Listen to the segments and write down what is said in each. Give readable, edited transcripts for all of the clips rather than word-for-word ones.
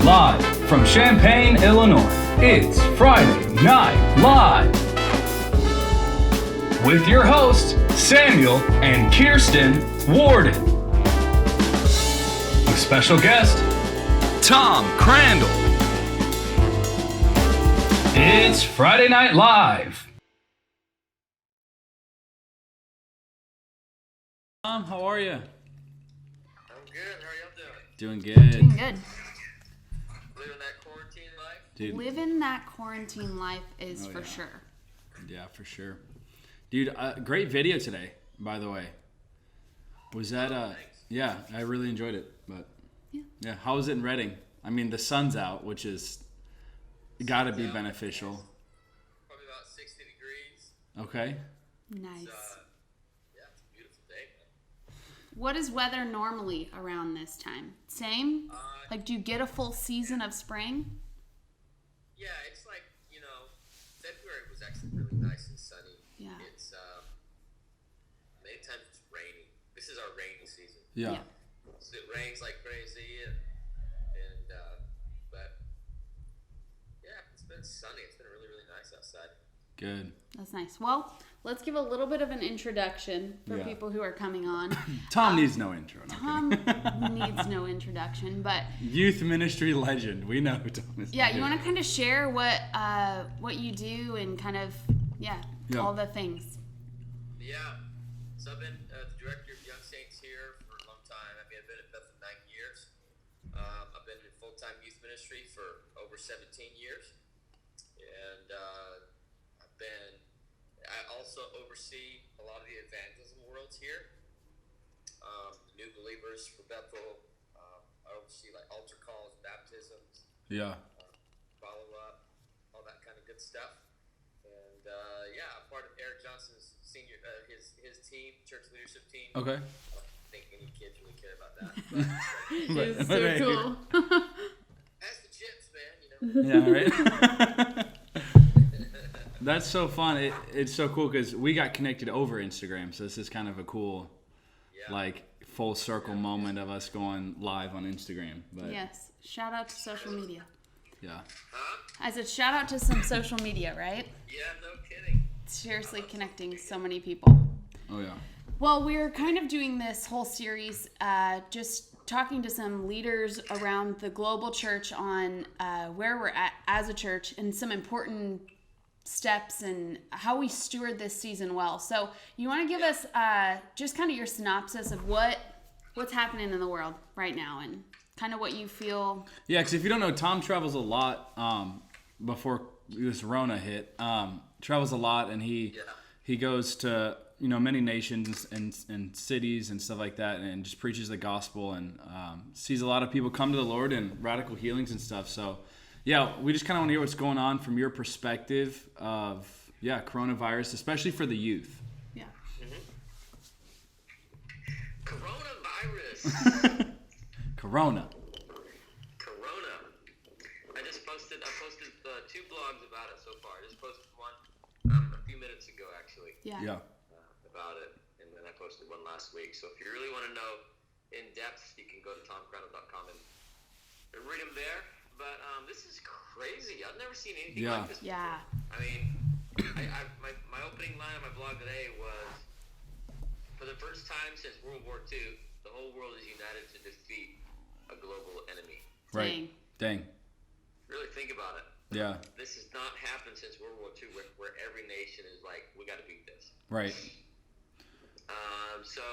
Live from Champaign, Illinois, it's Friday Night Live. With your hosts, Samuel and Kirsten Worden. With special guest, Tom Crandall. It's Friday Night Live. Tom, how are you? I'm good. How are y'all Doing good. Doing good. Living that quarantine life? Dude. Living that quarantine life is for sure. Yeah, for sure. Dude, great video today, by the way. Was that, thanks. yeah, I really enjoyed it. But, Yeah. how was it in Reading? I mean, the sun's out, which is got to be out. beneficial. Probably about 60 degrees. Okay. Nice. Yeah, it's a beautiful day, man. What is weather normally around this time? Same? Like, do you get a full season of spring? Yeah, it's like, February was actually really nice and sunny. Yeah. It's, many times it's raining. This is our rainy season. Yeah. So it rains like crazy, but, yeah, it's been sunny. It's been really, really nice outside. Good. That's nice. Well, let's give a little bit of an introduction for Yeah. people who are coming on. Tom needs no intro. No, Tom needs no introduction, but Youth ministry legend. We know who Tom is. yeah, you want to kind of share what you do and kind of, Yeah. all the things. Yeah. So I've been the director of Young Saints here for a long time. I mean, I've been at Bethel 9 years. I've been in full-time youth ministry for over 17 years. And I also oversee a lot of the evangelism worlds here. New believers for Bethel. I oversee like altar calls, baptisms, Yeah. follow-up, all that kind of good stuff. And I'm part of Eric Johnson's senior, his team, church leadership team. Okay. I don't think any kids really care about that. But It's but so hey. cool. that's the chips, man. Yeah, right? That's so fun. It's so cool because we got connected over Instagram, so this is kind of a cool, like, full circle moment of us going live on Instagram. But Yes. Shout out to social media. yeah. Huh? I said shout out to some social media, right? Yeah, no kidding. Seriously connecting so many people. Oh yeah. Well, we're kind of doing this whole series just talking to some leaders around the global church on where we're at as a church and some important steps and how we steward this season well. So you want to give us just kind of your synopsis of what's happening in the world right now and kind of what you feel. Yeah, because if you don't know, Tom travels a lot before this Rona hit. Travels a lot, and he goes to many nations and cities and stuff like that, and just preaches the gospel and sees a lot of people come to the Lord and radical healings and stuff. So yeah, we just kind of want to hear what's going on from your perspective of coronavirus, especially for the youth. Yeah. Coronavirus. Corona. Corona. I posted 2 blogs about it so far. I just posted one a few minutes ago, actually, Yeah. about it, and then I posted one last week. So if you really want to know in depth, you can go to tomcrandall.com and read them there. But this is crazy. I've never seen anything like this before. Yeah. I mean, my opening line on my blog today was, for the first time since World War II, the whole world is united to defeat a global enemy. Right. Dang. Really think about it. Yeah. This has not happened since World War II, where every nation is like, we got to beat this. Right. So,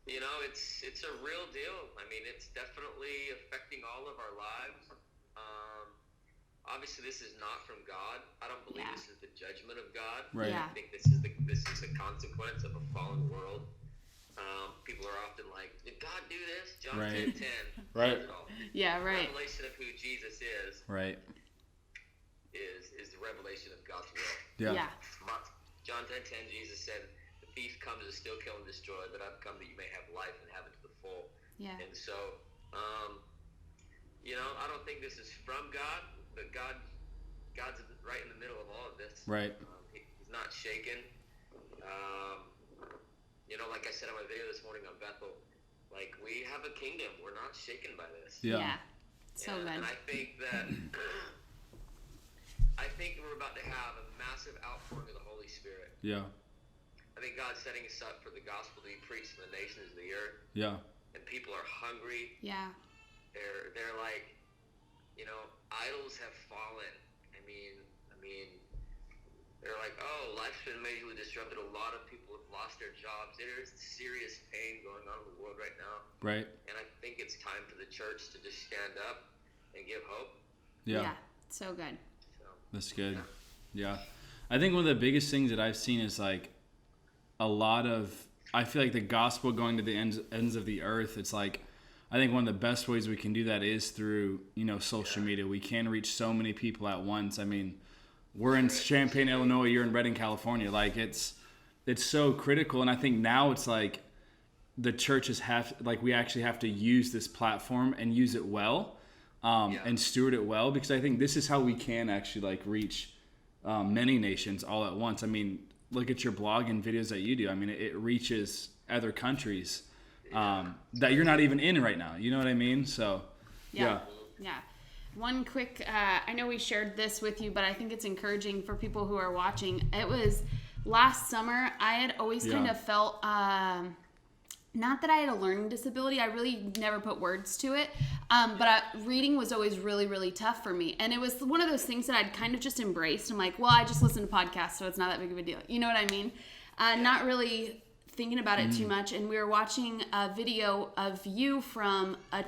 it's a real deal. I mean, it's definitely affecting all of our lives. Obviously, this is not from God. I don't believe this is the judgment of God. Right. Yeah. I think this is the consequence of a fallen world. People are often like, did God do this? John Right. 10:10. Right. Yeah, right. Revelation of who Jesus is Right. the revelation of God's will. Yeah. John 10:10, Jesus said, the thief comes to steal, kill, and destroy, but I've come that you may have life and have it to the full. Yeah. And so, I don't think this is from God, but God's right in the middle of all of this. Right. He's not shaken. Like I said on my video this morning on Bethel, like, we have a kingdom. We're not shaken by this. Yeah. So and good. I think that we're about to have a massive outpouring of the Holy Spirit. Yeah. I think God's setting us up for the gospel to be preached to the nations of the earth. Yeah. And people are hungry. Yeah. They're like, idols have fallen. I mean, they're like, oh, life's been majorly disrupted. A lot of people have lost their jobs. There's serious pain going on in the world right now. Right. And I think it's time for the church to just stand up and give hope. Yeah. So good. So, That's good. Yeah. I think one of the biggest things that I've seen is like I feel like the gospel going to the ends of the earth. It's like, I think one of the best ways we can do that is through, social media. We can reach so many people at once. I mean, we're in Champaign, Illinois. You're in Redding, California. Like it's so critical. And I think now it's like the churches we actually have to use this platform and use it well, and steward it well, because I think this is how we can actually like reach many nations all at once. I mean, look at your blog and videos that you do. I mean, it reaches other countries that you're not even in right now. You know what I mean? So, yeah. One quick, I know we shared this with you, but I think it's encouraging for people who are watching. It was last summer. I had always kind of felt, not that I had a learning disability. I really never put words to it. But reading was always really, really tough for me. And it was one of those things that I'd kind of just embraced. I'm like, well, I just listen to podcasts, so it's not that big of a deal. You know what I mean? Not really thinking about it too much. And we were watching a video of you from a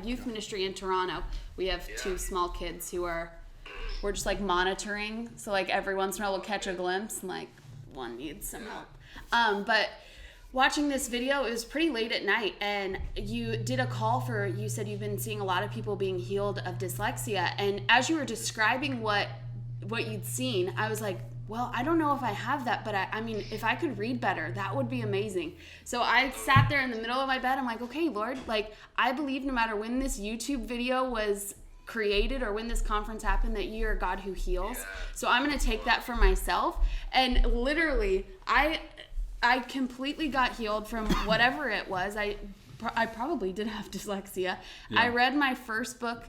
youth ministry in Toronto. We have two small kids who we're just like monitoring. So like every once in a while we'll catch a glimpse and like one needs some help. But watching this video, it was pretty late at night, and you did a call you said you've been seeing a lot of people being healed of dyslexia. And as you were describing what you'd seen, I was like, well, I don't know if I have that, but I mean, if I could read better, that would be amazing. So I sat there in the middle of my bed. I'm like, okay, Lord, like I believe no matter when this YouTube video was created or when this conference happened, that you're a God who heals. So I'm going to take that for myself. And literally, I completely got healed from whatever it was. I probably did have dyslexia. I read my first book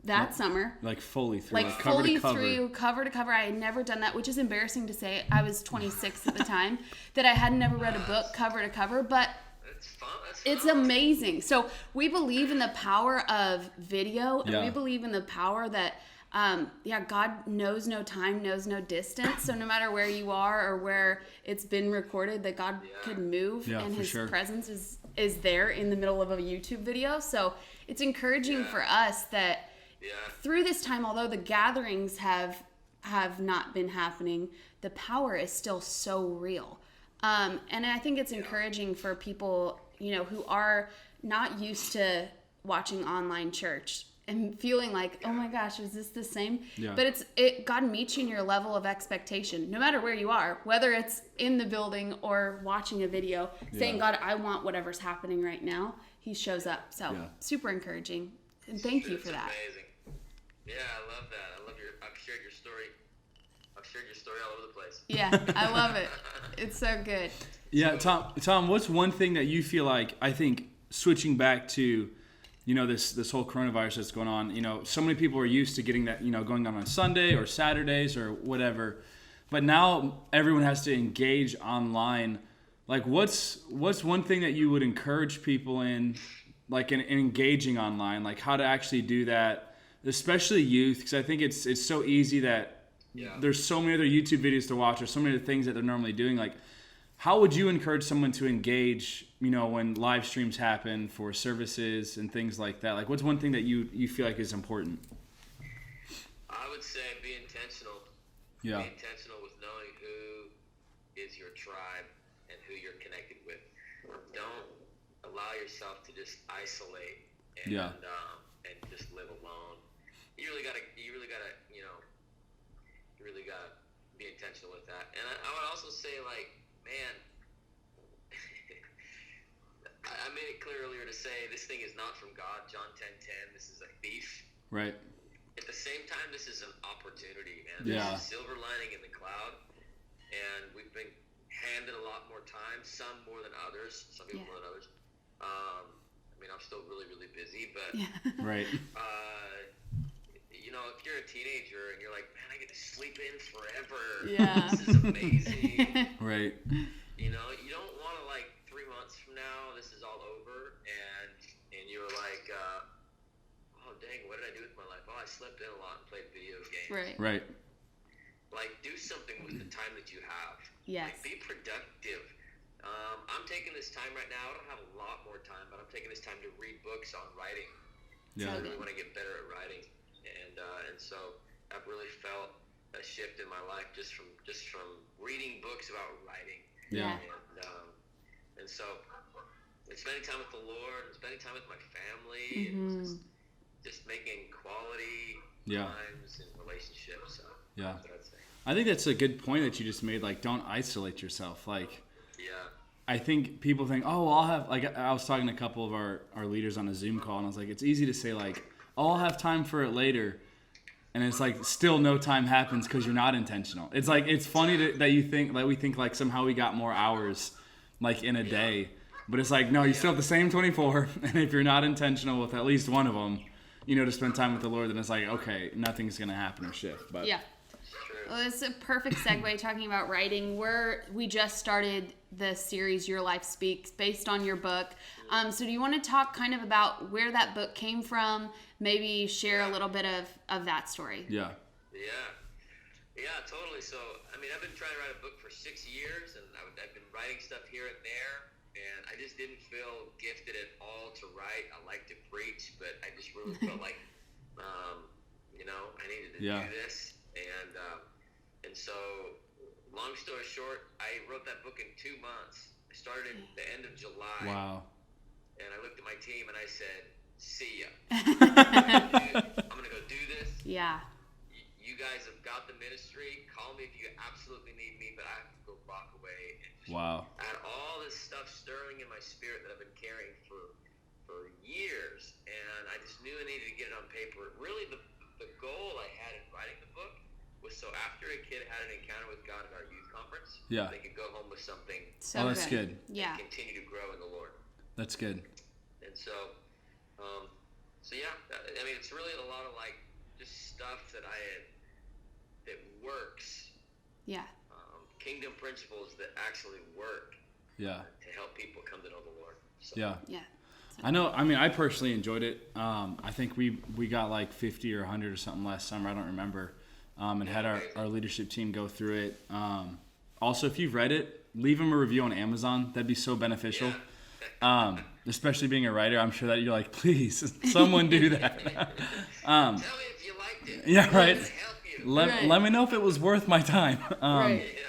that summer. Like fully through. Like fully through, cover to cover. I had never done that, which is embarrassing to say. I was 26 at the time, that I had never read a book cover to cover, but it's amazing. So we believe in the power of video, and we believe in the power that God knows no time, knows no distance. So no matter where you are or where it's been recorded, that God could move, and his presence is there in the middle of a YouTube video. So it's encouraging for us that through this time, although the gatherings have not been happening, the power is still so real. And I think it's encouraging for people, who are not used to watching online church and feeling like, oh my gosh, is this the same? But God meets you in your level of expectation, no matter where you are, whether it's in the building or watching a video, saying, God, I want whatever's happening right now. He shows up. So super encouraging. And thank you for that. Amazing. Yeah, I love that. I've shared your story. I've shared your story all over the place. Yeah, I love it. It's so good. Yeah, Tom, what's one thing that you feel like, I think switching back to, this whole coronavirus that's going on, so many people are used to getting that, going on Sunday or Saturdays or whatever, but now everyone has to engage online. Like what's one thing that you would encourage people in engaging online, like how to actually do that, especially youth? Because I think it's so easy that there's so many other YouTube videos to watch or so many other things that they're normally doing. Like, how would you encourage someone to engage, when live streams happen for services and things like that? Like, what's one thing that you feel like is important? I would say be intentional. Yeah. Be intentional with knowing who is your tribe and who you're connected with. Don't allow yourself to just isolate and just live alone. You really gotta be intentional with that. And I would also say, man, I made it clear earlier to say this thing is not from God. John 10:10. This is a thief. Right. At the same time, this is an opportunity, man. Yeah. There's a silver lining in the cloud, and we've been handed a lot more time. Some more than others. Some people more than others. I'm still really, really busy, but right. you're a teenager and you're like, man, I get to sleep in forever. Yeah. This is amazing. Right. You know, you don't want to, like, 3 months from now, this is all over, and you're like, oh, dang, what did I do with my life? Oh, I slept in a lot and played video games. Right. Right. Like, do something with the time that you have. Yes. Like, be productive. I'm taking this time right now. I don't have a lot more time, but I'm taking this time to read books on writing. Yeah. I really want to get better at writing, and so I've really felt a shift in my life just from reading books about writing. Yeah. And so, and spending time with the Lord, and spending time with my family, and just making quality times and relationships. So Yeah. that's what I'd say. I think that's a good point that you just made. Like, don't isolate yourself. Like, Yeah. I think people think, oh, well, I'll have, like, I was talking to a couple of our leaders on a Zoom call, and I was like, it's easy to say, like, oh, I'll have time for it later. And it's like, still no time happens because you're not intentional. It's like, it's funny that you think, like, we think, like, somehow we got more hours, like, in a day. But it's like, no, you still have the same 24. And if you're not intentional with at least one of them, you know, to spend time with the Lord, then it's like, okay, nothing's going to happen or shift. But Yeah. Well, it's a perfect segue talking about writing. We just started the series Your Life Speaks based on your book. So do you want to talk kind of about where that book came from? Maybe share a little bit of that story. Yeah. Yeah, totally. So, I mean, I've been trying to write a book for 6 years, and I've been writing stuff here and there, and I just didn't feel gifted at all to write. I like to preach, but I just really felt like, you know, I needed to do this. And so, long story short, I wrote that book in 2 months. I started at the end of July. Wow. And I looked at my team and I said, see ya. I'm going to go do this. Yeah. You guys have got the ministry. Call me if you absolutely need me, but I have to go walk away. And just I had all this stuff stirring in my spirit that I've been carrying for years. And I just knew I needed to get it on paper. Really, the goal I had in writing the book was so after a kid had an encounter with God at our youth conference, they could go home with something. So that's good. Yeah. And continue to grow in the Lord. That's good. And so yeah, I mean, it's really a lot of like just stuff that that works. Yeah. Kingdom principles that actually work. Yeah. To help people come to know the Lord. So. Yeah. Yeah. I know. I mean, I personally enjoyed it. I think we got like 50 or 100 or something last summer. I don't remember. And had our leadership team go through it. Also, if you've read it, leave them a review on Amazon. That'd be so beneficial. Yeah. Especially being a writer, I'm sure that you're like, please, someone do that. Tell me if you liked it. Yeah, right. Help you. Let me know if it was worth my time. Right. Yeah.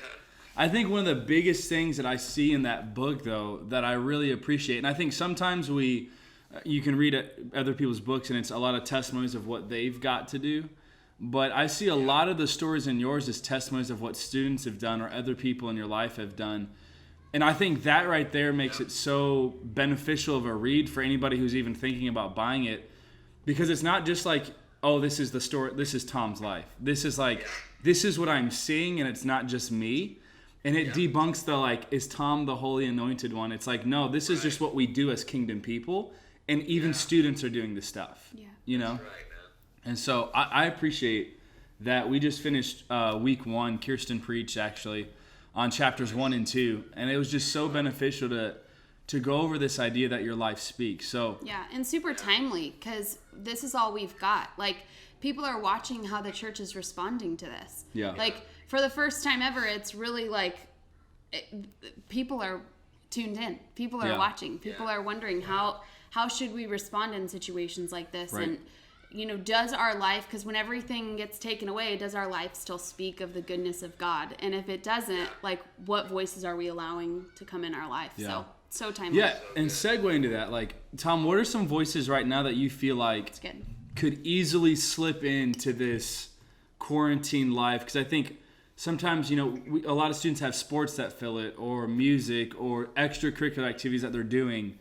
I think one of the biggest things that I see in that book, though, that I really appreciate, and I think sometimes you can read other people's books and it's a lot of testimonies of what they've got to do. But I see a lot of the stories in yours as testimonies of what students have done or other people in your life have done. And I think that right there makes it so beneficial of a read for anybody who's even thinking about buying it. Because it's not just like, oh, this is the story, this is Tom's life. This is like, this is what I'm seeing, and it's not just me. And it debunks the, like, is Tom the holy anointed one? It's like, no, this is just what we do as kingdom people. And even students are doing this stuff. Yeah. You know? That's right, man. And so I appreciate that. We just finished week 1. Kirsten preached, actually, on chapters 1 and 2. And it was just so beneficial to go over this idea that your life speaks. So yeah, and super timely, because this is all we've got. Like, people are watching how the church is responding to this. Yeah. Like, for the first time ever, it's really like people are tuned in. People are watching. People are wondering how should we respond in situations like this? Right. And, you know, does our life, because when everything gets taken away, does our life still speak of the goodness of God? And if it doesn't, like, what voices are we allowing to come in our life? Yeah. So timely. yeah, and segue into that, like, Tom, what are some voices right now that you feel like It's good. could easily slip into this quarantine life? Because I think sometimes, you know, a lot of students have sports that fill it, or music, or extracurricular activities that they're doing.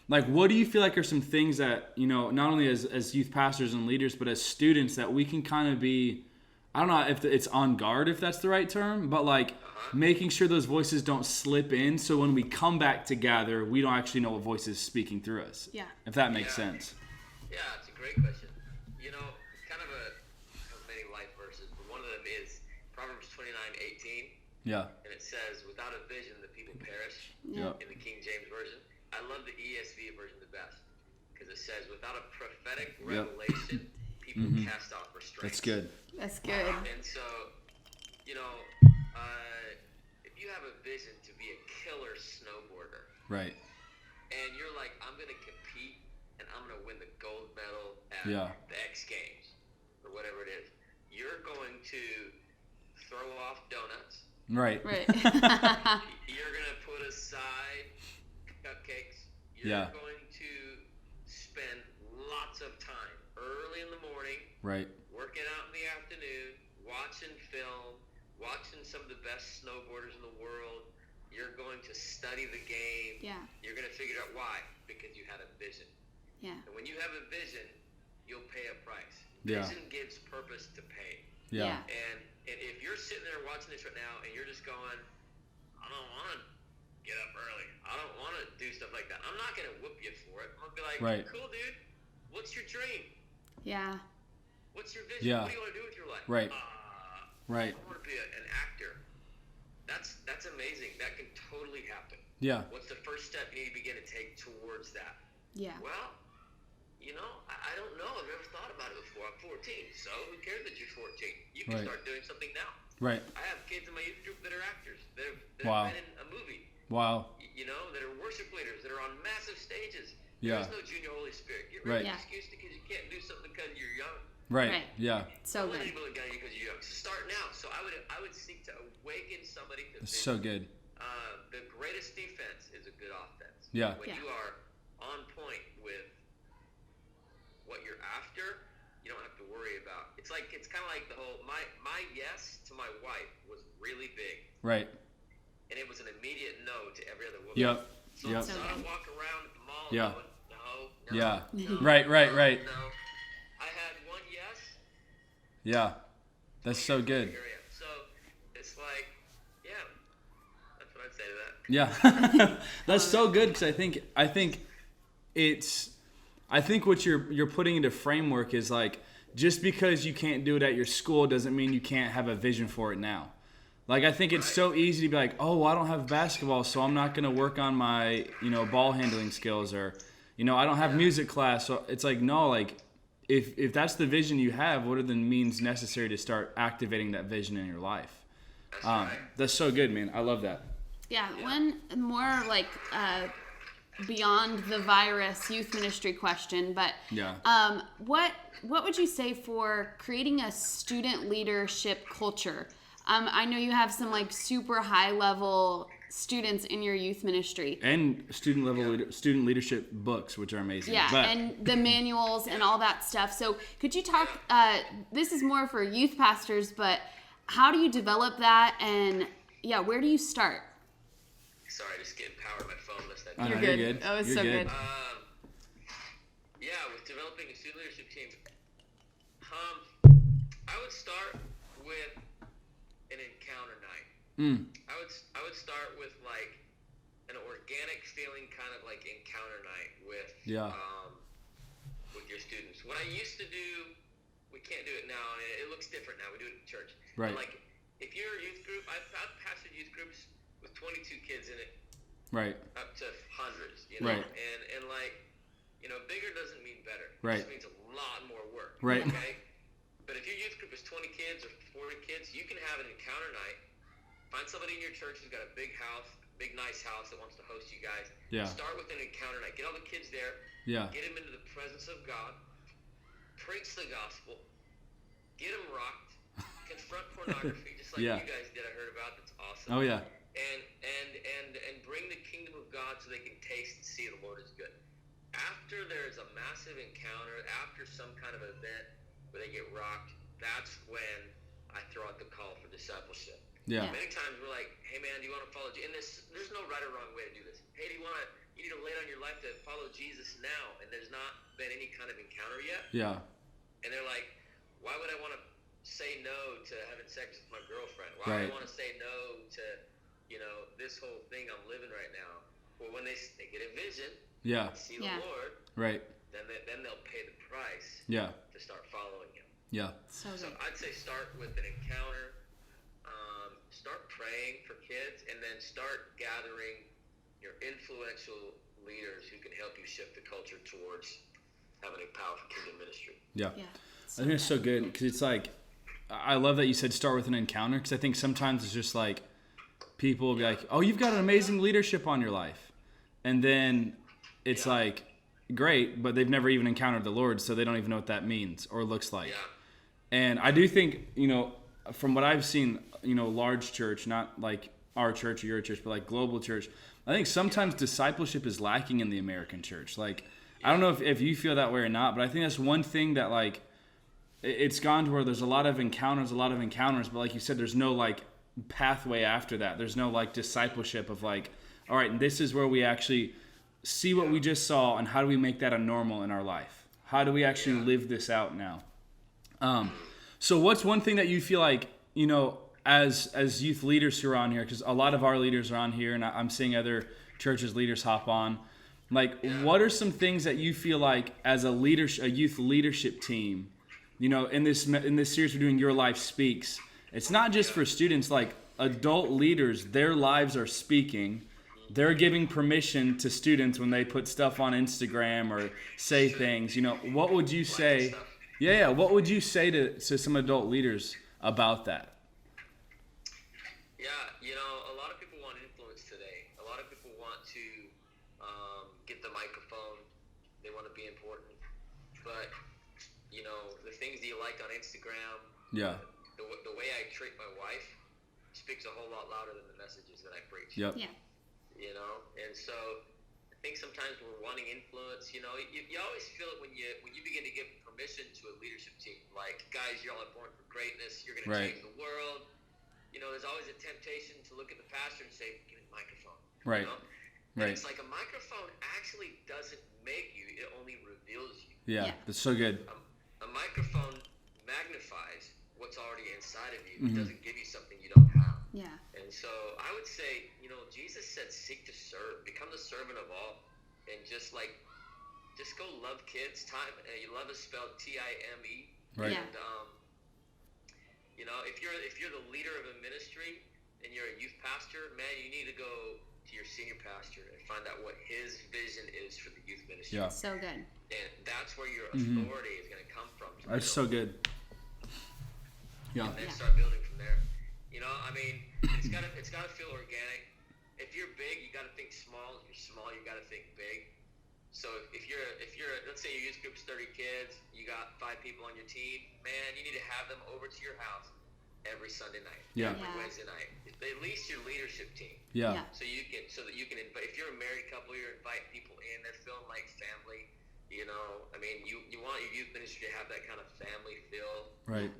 Like, what do you feel like are some things that, you know, not only as youth pastors and leaders, but as students, that we can kind of be, I don't know if it's on guard, if that's the right term, but like making sure those voices don't slip in, so when we come back together, we don't actually know what voice is speaking through us. Yeah. If that makes sense. Yeah, it's a great question. You know, kind of many Yeah. And it says, without a vision, the people perish. Yeah. In the King James Version. I love the ESV version the best because it says, without a prophetic revelation, people cast off restraints. That's good. That's good. And so, you know, if you have a vision to be a killer snowboarder, Right. and you're like, I'm going to compete and I'm going to win the gold medal at the X Games or whatever it is, you're going to throw off donuts. Right. Right. You're going to put aside cupcakes. You're going to spend lots of time early in the morning, Right. working out in the afternoon, watching film, watching some of the best snowboarders in the world. You're going to study the game. Yeah. You're going to figure out why, because you had a vision. Yeah. And when you have a vision, you'll pay a price. Yeah. Vision gives purpose to pay. Yeah. And if you're sitting there watching this right now and you're just going, I don't want to get up early. I don't want to do stuff like that. I'm not going to whoop you for it. I'm going to be like, Right. cool, dude. What's your dream? Yeah. What's your vision? Yeah. What do you want to do with your life? Right. Right. I want to be an actor. That's amazing. That can totally happen. Yeah. What's the first step you need to begin to take towards that? Yeah. Well, you know, I don't know. I've never thought about it before. I'm 14, so who cares that you're 14? You can Right. start doing something now. Right. I have kids in my youth group that are actors, that have Wow. been in a movie, Wow. you know, that are worship leaders, that are on massive stages. Yeah. There's no junior Holy Spirit. Get Right. rid Yeah. of the excuse because you can't do something because you're young. Right. Right. Yeah. So Don't let good. anybody look down on you because you're young. So start now. So I would seek to awaken somebody to It's so good. the greatest defense is a good offense. Yeah. When Yeah. you are on point with what you're after, you don't have to worry about. It's kind of like the whole my yes to my wife was really big, Right. and it was an immediate no to every other woman. Yep. So, Yep. so I don't walk around at the mall Yeah. going, no, Yeah. no, Right. Right. no, Right. no. I had one yes. Yeah. That's so good. Here I am. So it's like, yeah, that's what I'd say to that. Yeah. That's so good because I think what you're putting into framework is like, just because you can't do it at your school doesn't mean you can't have a vision for it now. Like, I think it's so easy to be like, oh, well, I don't have basketball, so I'm not going to work on my, ball handling skills, or, I don't have music class. So it's like, no, like, if that's the vision you have, what are the means necessary to start activating that vision in your life? That's right. That's so good, man. I love that. Yeah. One more like beyond the virus youth ministry question, but Yeah. what would you say for creating a student leadership culture? I know you have some like super high level students in your youth ministry. And student leadership books, which are amazing. Yeah, But, and the manuals and all that stuff. So could you talk, this is more for youth pastors, but how do you develop that, and where do you start? Sorry, I just getting power to my phone list. I know, You're you're good. good. That was You're so good. good. With developing a student leadership team, I would start with an encounter night. I would start with like an organic feeling, kind of like encounter night with your students. What I used to do, we can't do it now. It looks different now. We do it in church. Right. But like, if you're a youth group, I've pastored youth groups with 22 kids in it, Right. up to hundreds, Right. and like, bigger doesn't mean better. Right. It just means a lot more work. Right. Okay. But if your youth group is 20 kids or 40 kids, you can have an encounter night. Find somebody in your church who's got a big house, big nice house that wants to host you guys. Yeah. Start with an encounter night. Get all the kids there. Yeah. Get them into the presence of God. Preach the gospel. Get them rocked. Confront pornography, just like Yeah. you guys did. I heard about. That's awesome. Oh, yeah. And bring the kingdom of God so they can taste and see the Lord is good. After there's a massive encounter, after some kind of event where they get rocked, that's when I throw out the call for discipleship. Yeah. Many times we're like, hey man, do you want to follow Jesus? And there's no right or wrong way to do this. Hey, you need to lay down your life to follow Jesus now, and there's not been any kind of encounter yet. Yeah. And they're like, why would I want to say no to having sex with my girlfriend? Why Right. would I want to say no to, this whole thing I'm living right now? Well, when they get a vision, Yeah. see the Yeah. Lord, Right. then they'll pay the price Yeah. to start following Him. Yeah. So So good. I'd say start with an encounter. start praying for kids, and then start gathering your influential leaders who can help you shift the culture towards having a powerful kingdom ministry. Yeah. So I think it's so good because it's like, I love that you said start with an encounter, because I think sometimes it's just like people will be like, oh, you've got an amazing leadership on your life. And then it's like, great, but they've never even encountered the Lord, so they don't even know what that means or looks like. Yeah. And I do think, from what I've seen, large church, not like our church or your church, but like global church, I think sometimes discipleship is lacking in the American church. Like, I don't know if you feel that way or not, but I think that's one thing that, like, it's gone to where there's a lot of encounters, but like you said, there's no like pathway after that. There's no like discipleship of like, all right, this is where we actually see what we just saw, and how do we make that a normal in our life? How do we actually live this out now? So what's one thing that you feel like, as youth leaders who are on here, because a lot of our leaders are on here, and I'm seeing other churches leaders hop on. Like, what are some things that you feel like as a youth leadership team, in this series we're doing, Your Life Speaks, it's not just for students, like adult leaders, their lives are speaking. They're giving permission to students when they put stuff on Instagram or say things. What would you say? Yeah. What would you say to some adult leaders about that? Yeah, a lot of people want influence today. A lot of people want to get the microphone. They want to be important. But, the things that you like on Instagram, the way I treat my wife speaks a whole lot louder than the messages that I preach. Yep. Yeah. And so I think sometimes we're wanting influence. You always feel it when you begin to give permission to a leadership team. Like, guys, you're all born for greatness. You're going to change the world. There's always a temptation to look at the pastor and say, give me the microphone. Right. And it's like a microphone actually doesn't make you. It only reveals you. Yeah. That's so good. A microphone magnifies what's already inside of you. It doesn't give you something you don't have. Yeah. And so I would say, Jesus said, seek to serve, become the servant of all, and just go love kids. Love is spelled Time. Right. Yeah. And if you're the leader of a ministry and you're a youth pastor, man, you need to go to your senior pastor and find out what his vision is for the youth ministry. Yeah. So good. And that's where your authority is going to come from. That's so good. Yeah. And then start building from there. It's gotta feel organic. If you're big, you gotta think small. If you're small, you gotta think big. So if you're let's say your youth group's 30 kids, you got 5 people on your team, man, you need to have them over to your house every Sunday night, every Wednesday night. At least your leadership team. Yeah. So that you can invite. If you're a married couple, you're inviting people in. They're feeling like family. You want your youth ministry to have that kind of family feel. Right.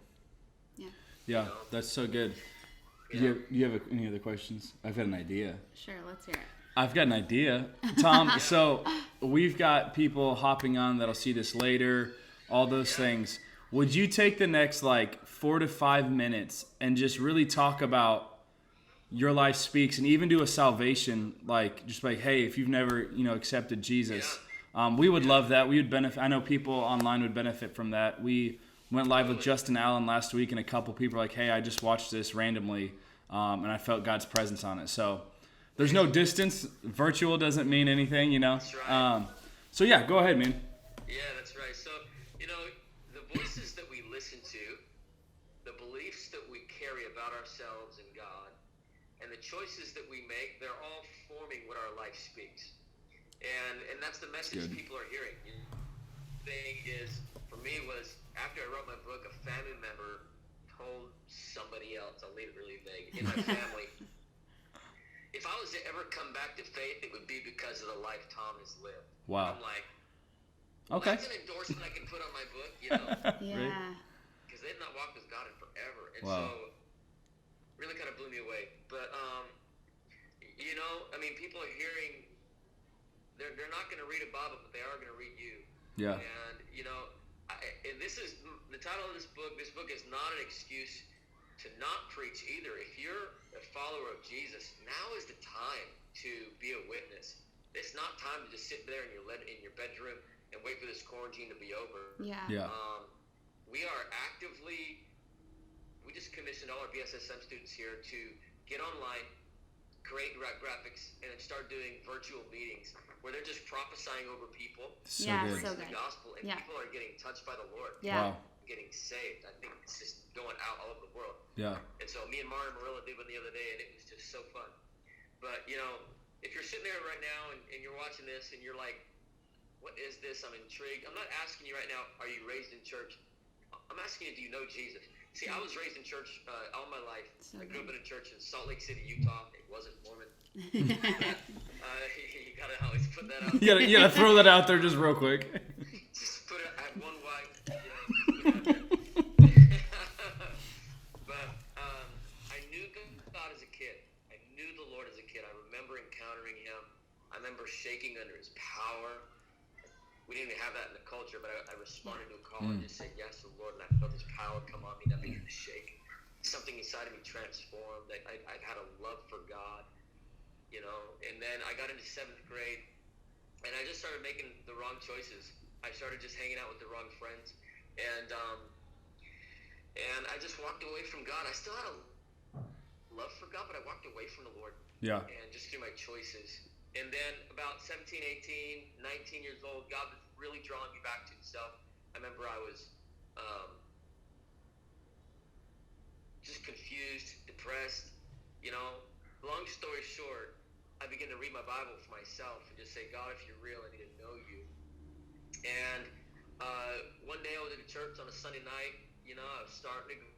Yeah. Yeah, that's so good. Yeah. Do you have any other questions? I've got an idea. Sure, let's hear it. I've got an idea. Tom, so we've got people hopping on that'll see this later, all those things. Would you take the next 4 to 5 minutes and just really talk about Your Life Speaks, and even do a salvation, hey, if you've never, accepted Jesus, we would love that. We would benefit. I know people online would benefit from that. We went live with Justin Allen last week, and a couple people were like, hey, I just watched this randomly, and I felt God's presence on it. So there's no distance. Virtual doesn't mean anything, That's right. So yeah, go ahead, man. Yeah, that's right. So, the voices that we listen to, the beliefs that we carry about ourselves and God, and the choices that we make, they're all forming what our life speaks. And that's the message people are hearing. The thing is, for me, was after I wrote my book, a family member told somebody else, I'll leave it really vague, in my family, if I was to ever come back to faith, it would be because of the life Tom has lived. Wow. I'm like, Okay. that's an endorsement I can put on my book, Yeah. because they've not walked with God in forever. And Wow. so, really kind of blew me away. But, people are hearing, they're not going to read a Bible, but they are going to read you. Yeah. And, and this is, the title of this book is not an excuse to not preach either. If you're a follower of Jesus, now is the time to be a witness. It's not time to just sit there in your bedroom and wait for this quarantine to be over. Yeah. Yeah. We are actively, we just commissioned all our BSSM students here to get online, create graphics, and then start doing virtual meetings where they're just prophesying over people. So Yeah, good. so The good. gospel, and Yeah. people are getting touched by the Lord. Yeah. Wow. Getting saved. I think it's just going out all over the world. Yeah. And so me and Mara and Marilla did one the other day, and it was just so fun. But, you know, if you're sitting there right now and you're watching this and you're like, what is this? I'm intrigued. I'm not asking you right now, are you raised in church? I'm asking you, do you know Jesus? See, I was raised in church all my life. So I grew up good. in a church in Salt Lake City, Utah. It wasn't Mormon. You got to always put that out. You gotta throw that out there just real quick. Just put it at one wife. But I knew God as a kid. I knew the Lord as a kid. I remember encountering Him. I remember shaking under His power. We didn't even have that in the culture, but I responded to a call and just said yes to the Lord, and I felt His power come on me, and I began to shake. Something inside of me transformed. I had a love for God, you know. And then I got into 7th grade, and I just started making the wrong choices. I started just hanging out with the wrong friends, and I just walked away from God. I still had a love for God, but I walked away from the Lord. Yeah. And just through my choices. And then about 17, 18, 19 years old, God was really drawing me back to Himself. I remember I was just confused, depressed, you know. Long story short, I began to read my Bible for myself and just say, God, if you're real, I need to know you. And one day I was at a church on a Sunday night, you know, I was starting to go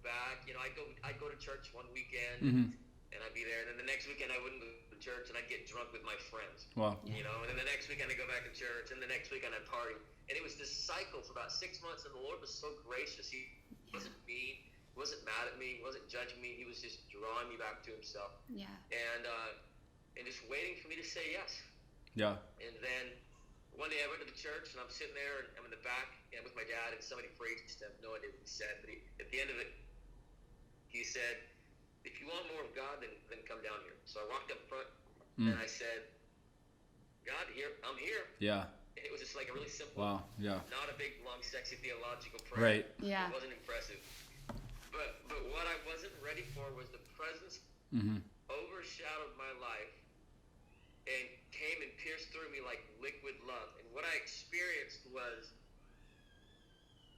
back. You know, I'd go to church one weekend, and I'd be there. And then the next weekend I wouldn't go to church, and I'd get drunk with my friends. Wow. You know, and then the next weekend I'd go back to church, and the next weekend I'd party. And it was this cycle for about 6 months, and the Lord was so gracious. He wasn't mean. He wasn't mad at me. He wasn't judging me. He was just drawing me back to Himself. Yeah. And just waiting for me to say yes. Yeah. And then one day I went to the church, and I'm sitting there, and I'm in the back, and with my dad, and somebody preached. I have no idea what he said, but at the end of it, he said, if you want more of God, then come down here. So I walked up front, and I said, God, I'm here. Yeah. And it was just like a really simple, Wow. Yeah. not a big, long, sexy theological prayer. Right. Yeah. It wasn't impressive. But what I wasn't ready for was the presence overshadowed my life and came and pierced through me like liquid love. And what I experienced was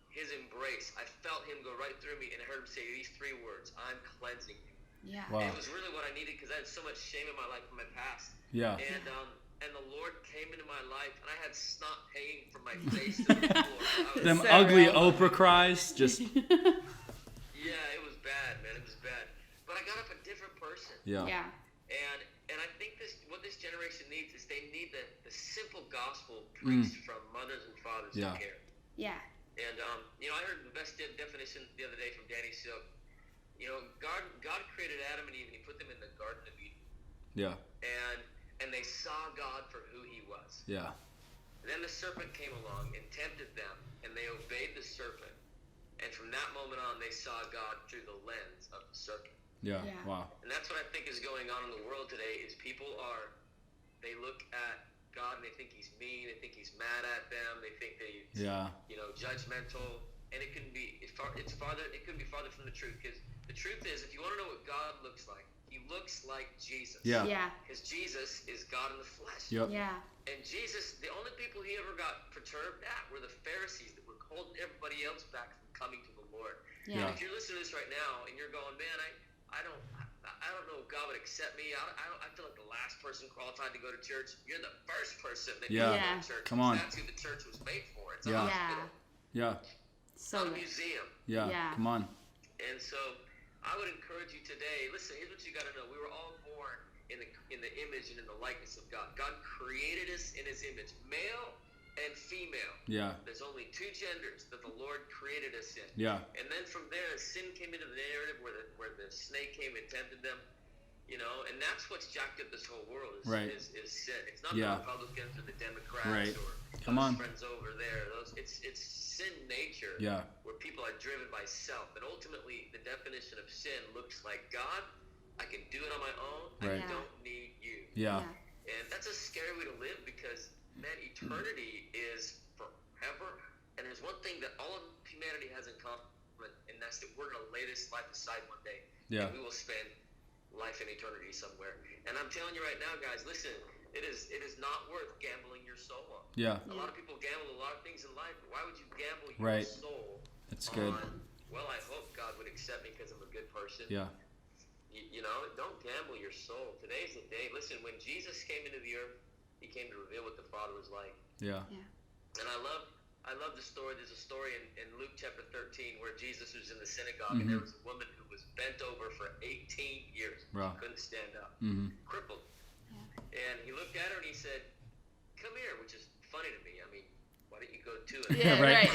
His embrace. I felt Him go right through me, and I heard Him say these 3 words: I'm cleansing you. Yeah. Wow. And it was really what I needed, because I had so much shame in my life from my past. Yeah. And the Lord came into my life, and I had snot hanging from my face to the floor. I was Them So ugly real. Oprah cries. Just. Yeah, it was bad, man. It was bad. But I got up a different person. Yeah. Yeah. And I think what this generation needs is they need the simple gospel preached from mothers and fathers who Yeah. care. Yeah. And you know, I heard the best definition the other day from Danny Silk. You know, God created Adam and Eve, and He put them in the Garden of Eden. Yeah. And they saw God for who He was. Yeah. And then the serpent came along and tempted them, and they obeyed the serpent. And from that moment on, they saw God through the lens of the serpent. Yeah. Yeah. Wow. And that's what I think is going on in the world today, is people they look at God and they think He's mean, they think He's mad at them, they think that He's, Yeah. you know, judgmental. And it couldn't be farther from the truth, because the truth is, if you want to know what God looks like, He looks like Jesus. Yeah. Yeah. Because Jesus is God in the flesh. Yep. Yeah. And Jesus, the only people He ever got perturbed at were the Pharisees that were holding everybody else back from coming to the Lord. Yeah. And if you're listening to this right now and you're going, man, I don't know if God would accept me. I feel like the last person qualified to go to church. You're the first person that Yeah. goes Yeah. to church. Come on. That's who the church was made for. It's a Yeah. hospital. Yeah. It's So not a good. museum. Yeah. Yeah. Come on. And so I would encourage you today, listen, here's what you got to know. We were all born in the image and in the likeness of God. God created us in His image, male and female. Yeah. There's only 2 genders that the Lord created us in. Yeah. And then from there, sin came into the narrative where the snake came and tempted them. You know, and that's what's jacked up this whole world is sin. It's not Yeah. the Republicans or the Democrats Right. or Come those on. friends over there. It's sin nature. Yeah. Where people are driven by self. And ultimately, the definition of sin looks like, God, I can do it on my own. Right. I don't need you. Yeah. And that's a scary way to live, because, man, eternity is forever. And there's one thing that all of humanity has in common, and that's that we're going to lay this life aside one day. Yeah. And we will spend life and eternity somewhere. And I'm telling you right now, guys, listen, it is not worth gambling your soul on. Yeah. A lot of people gamble a lot of things in life. Why would you gamble your Right. soul That's good. on, well, I hope God would accept me because I'm a good person. Yeah. You know, don't gamble your soul. Today's the day. Listen, when Jesus came into the earth, he came to reveal what the Father was like. Yeah. And I love the story. There's a story in Luke chapter 13 where Jesus was in the synagogue and there was a woman who was bent over for 18 years. Wow. She couldn't stand up, crippled. Yeah. And he looked at her and he said, "Come here," which is funny to me. I mean, why don't you go to it? Yeah, right.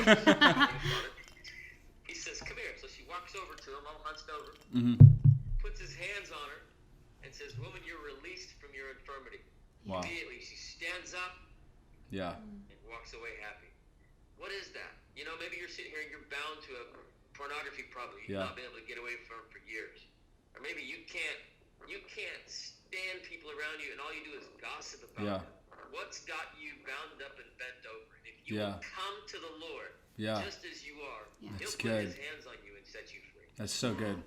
He says, "Come here." So she walks over to him, all hunched over, puts his hands on her, and says, "Woman, you're released from your infirmity." Wow. Immediately, she stands up Yeah. and walks away happy. What is that? You know, maybe you're sitting here and you're bound to a pornography problem you've not been able to get away from for years. Or maybe you can't stand people around you and all you do is gossip about them. What's got you bound up and bent over? If you will come to the Lord just as you are, he'll put his hands on you and set you free. That's so good.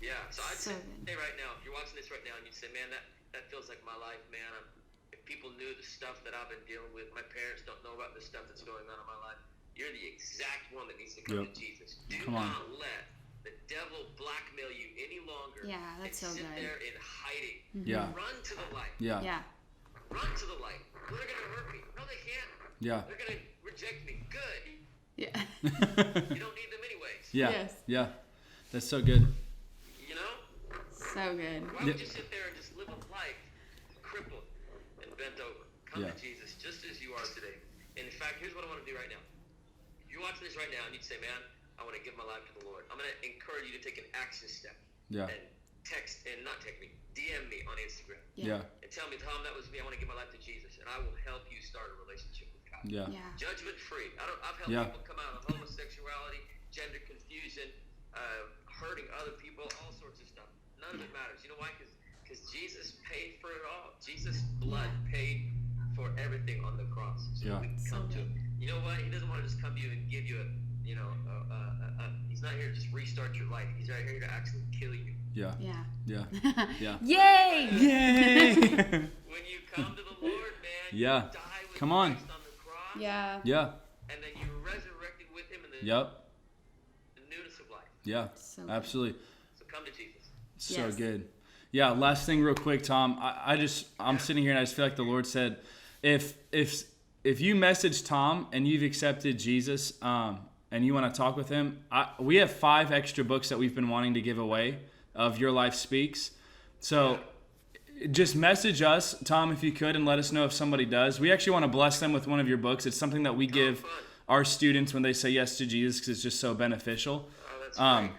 Yeah, so I'd say right now, if you're watching this right now and you say, man, that feels like my life, man. If people knew the stuff that I've been dealing with, my parents don't know about the stuff that's going on in my life, you're the exact one that needs to come to Jesus. Do not let the devil blackmail you any longer. Yeah, that's so sit good. there in hiding. Yeah. Run to the light. Yeah. Yeah. Run to the light. They're going to hurt me. No, they can't. Yeah. They're going to reject me. Good. Yeah. You don't need them anyways. Yeah. Yes. Yeah. That's so good. You know? So good. Why would you sit there and just live a life crippled and bent over? Come to Jesus just as you are today. And in fact, here's what I want to do right now. If you're watching this right now and you'd say, man, I want to give my life to the Lord, I'm going to encourage you to take an action step. Yeah. And not text me, DM me on Instagram. Yeah. And tell me, Tom, that was me. I want to give my life to Jesus. And I will help you start a relationship with God. Yeah. Yeah. Judgment free. I've helped people come out of homosexuality, gender confusion, hurting other people, all sorts of stuff. None of it matters. You know why? Because Jesus paid for it all. Jesus' blood paid for everything on the cross. So we can come to him. You know what? He doesn't want to just come to you and give you he's not here to just restart your life. He's right here to actually kill you. Yeah. Yeah. Yeah. Yeah. Yay! Yay! When you come to the Lord, man, you die with Come on. Christ on the cross. Yeah. Yeah. And then you're resurrected with him in the newness of life. Yeah. So good. Absolutely. So come to Jesus. So good. Yeah. Last thing, real quick, Tom. I'm sitting here and I just feel like the Lord said, if you message Tom and you've accepted Jesus, and you want to talk with him, we have 5 extra books that we've been wanting to give away of Your Life Speaks. So just message us, Tom, if you could, and let us know if somebody does. We actually want to bless them with one of your books. It's something that we give our students when they say yes to Jesus because it's just so beneficial. Oh, that's great. Come on.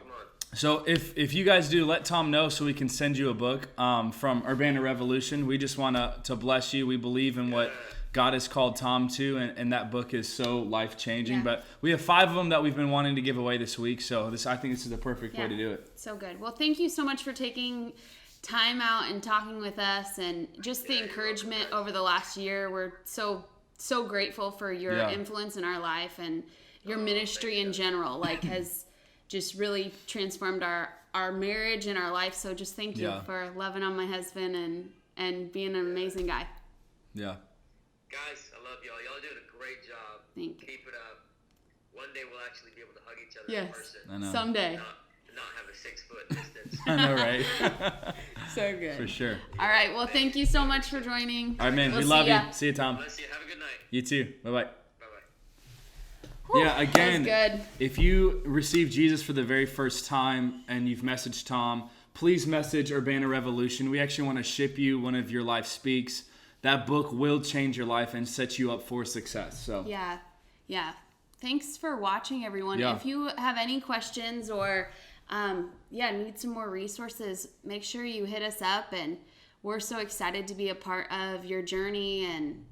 So if you guys do, let Tom know so we can send you a book from Urbana Revolution. We just want to bless you. We believe in what God has called Tom to, and that book is so life-changing. Yeah. But we have 5 of them that we've been wanting to give away this week, so I think this is the perfect way to do it. So good. Well, thank you so much for taking time out and talking with us, and just the encouragement over the last year. We're so grateful for your influence in our life, and your ministry in general has just really transformed our marriage and our life. So just thank you for loving on my husband and being an amazing guy. Yeah. Guys, I love y'all. Y'all are doing a great job. Thank you. Keep it up. One day we'll actually be able to hug each other in Yes. person. I know. Someday. Not have a 6-foot distance. I know, right? So good. For sure. All right. Well, thank you so much for joining. All right, man. We'll we see love ya. you. See you, Tom. Bless you. Have a good night. You too. Bye-bye. Bye-bye. Yeah, again, That was good. if you received Jesus for the very first time and you've messaged Tom, please message Urbana Revolution. We actually want to ship you one of Your Life Speaks. That book will change your life and set you up for success. So Yeah. Thanks for watching, everyone. Yeah. If you have any questions or need some more resources, make sure you hit us up. And we're so excited to be a part of your journey. And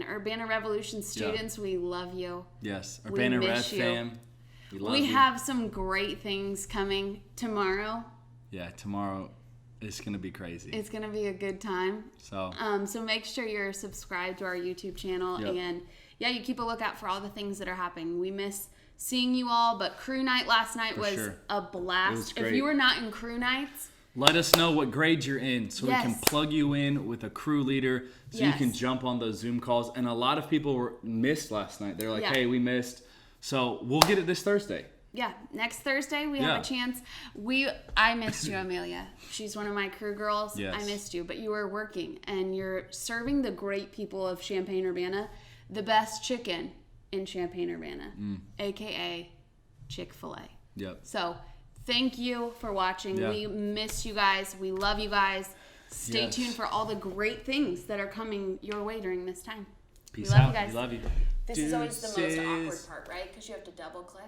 Urbana Revolution students, we love you. yes, We Urbana Rev miss you. fam. We love We you. have some great things coming tomorrow. Yeah, tomorrow is going to be crazy. It's going to be a good time. So So make sure you're subscribed to our YouTube channel. Yep. And you keep a lookout for all the things that are happening. We miss seeing you all, but crew night last night was sure. a blast. It was If great. you were not in crew nights, Let us know what grade you're in so Yes. we can plug you in with a crew leader so you can jump on those Zoom calls. And a lot of people missed last night. They're like, hey, we missed. So we'll get it this Thursday. Yeah, next Thursday we have a chance. I missed you, Amelia. She's one of my crew girls. Yes. I missed you, but you were working and you're serving the great people of Champaign-Urbana the best chicken in Champaign-Urbana, aka Chick-fil-A. Yep. So thank you for watching. Yeah. We miss you guys. We love you guys. Stay tuned for all the great things that are coming your way during this time. Peace we love out. you guys. We love you. This is always the most awkward part, right? Because you have to double click.